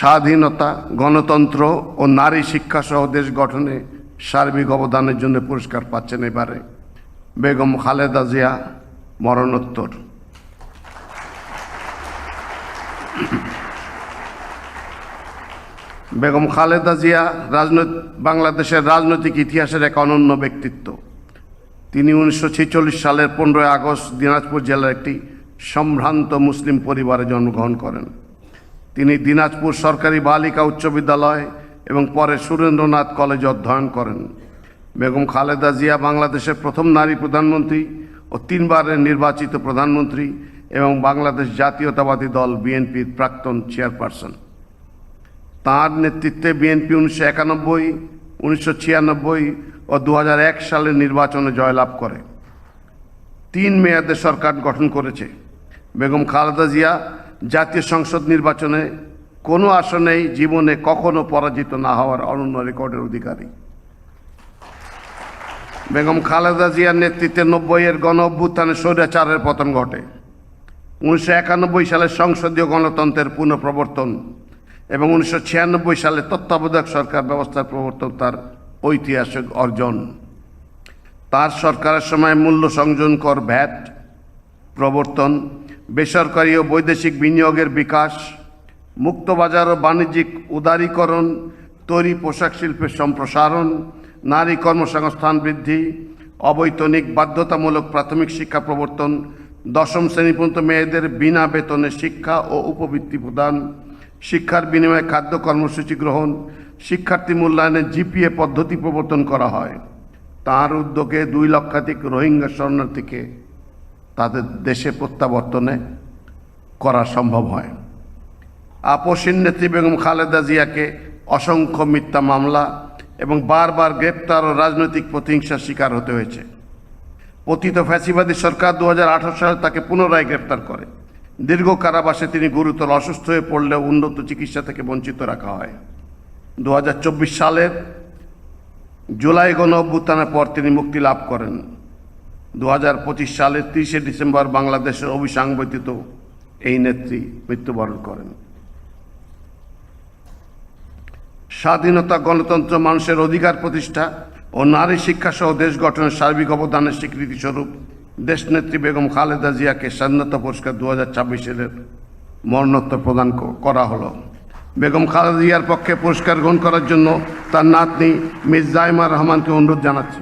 স্বাধীনতা, গণতন্ত্র ও নারী শিক্ষা সহ দেশ গঠনে সার্বিক অবদানের জন্য পুরস্কার পাচ্ছেন এবারে বেগম খালেদা জিয়া মরণোত্তর। বেগম খালেদা জিয়া বাংলাদেশের রাজনৈতিক ইতিহাসের এক অনন্য ব্যক্তিত্ব। তিনি 1946 সালের 15 আগস্ট দিনাজপুর জেলার একটি সম্ভ্রান্ত মুসলিম পরিবারে জন্মগ্রহণ করেন। তিনি দিনাজপুর সরকারি বালিকা উচ্চ বিদ্যালয় এবং পরে সুরেন্দ্রনাথ কলেজে অধ্যয়ন করেন। বেগম খালেদা জিয়া বাংলাদেশের প্রথম নারী প্রধানমন্ত্রী ও 3 বারের নির্বাচিত প্রধানমন্ত্রী এবং বাংলাদেশ জাতীয়তাবাদী দল বিএনপির প্রাক্তন চেয়ারপারসন। তাঁর নেতৃত্বে বিএনপি 1991, 1996 ও 2001 সালের নির্বাচনে জয়লাভ করে 3 মেয়াদে সরকার গঠন করেছে। বেগম খালেদা জিয়া জাতীয় সংসদ নির্বাচনে কোনো আসনেই জীবনে কখনো পরাজিত না হওয়ার অনন্য রেকর্ডের অধিকারী। বেগম খালেদা জিয়ার নেতৃত্বে 90-এর গণ অভ্যুত্থানে স্বৈরাচারের পতন ঘটে। 1991 সালে সংসদীয় গণতন্ত্রের পুনঃপ্রবর্তন এবং 1996 সালে তত্ত্বাবধায়ক সরকার ব্যবস্থার প্রবর্তন তার ঐতিহাসিক অর্জন। তার সরকারের সময় মূল্য সংযোজন কর ভ্যাট প্রবর্তন, বেসরকারি ও বৈদেশিক বিনিয়োগের বিকাশ, মুক্তবাজার ও বাণিজ্যিক উদারীকরণ, তৈরি পোশাক শিল্পের সম্প্রসারণ, নারী কর্মসংস্থান বৃদ্ধি, অবৈতনিক বাধ্যতামূলক প্রাথমিক শিক্ষা প্রবর্তন, 10ম শ্রেণী পর্যন্ত মেয়েদের বিনা বেতনে শিক্ষা ও উপবৃত্তি প্রদান, শিক্ষার বিনিময়ে খাদ্য কর্মসূচি গ্রহণ, শিক্ষার্থী মূল্যায়নে জিপিএ পদ্ধতি প্রবর্তন করা হয়। তাঁর উদ্যোগে 2 লক্ষাধিক রোহিঙ্গা শরণার্থীকে তাদের দেশে প্রত্যাবর্তনে করা সম্ভব হয়। আপসীন নেত্রী বেগম খালেদা জিয়াকে অসংখ্য মিথ্যা মামলা এবং বারবার গ্রেপ্তার ও রাজনৈতিক প্রতিহিংসার শিকার হতে হয়েছে। পতিত ফ্যাসিবাদী সরকার 2018 সালে তাকে পুনরায় গ্রেপ্তার করে। দীর্ঘ কারাবাসে তিনি গুরুতর অসুস্থ হয়ে পড়লেও উন্নত চিকিৎসা থেকে বঞ্চিত রাখা হয়। 2024 সালের জুলাই গণ অভ্যুত্থানের পর তিনি মুক্তি লাভ করেন। 2025 সালের 30শে ডিসেম্বর বাংলাদেশের অভিসংবাদিত এই নেত্রী মৃত্যুবরণ করেন। স্বাধীনতা, গণতন্ত্র, মানুষের অধিকার প্রতিষ্ঠা ও নারী শিক্ষা সহ দেশ গঠনের সার্বিক অবদানের স্বীকৃতিস্বরূপ দেশনেত্রী বেগম খালেদা জিয়াকে স্বাধীনতা পুরস্কার 2026 মরণোত্তর প্রদান করা হলো। বেগম খালেদা জিয়ার পক্ষে পুরস্কার গ্রহণ করার জন্য তার নাতনি মিস জাইমা রহমানকে অনুরোধ জানাচ্ছি।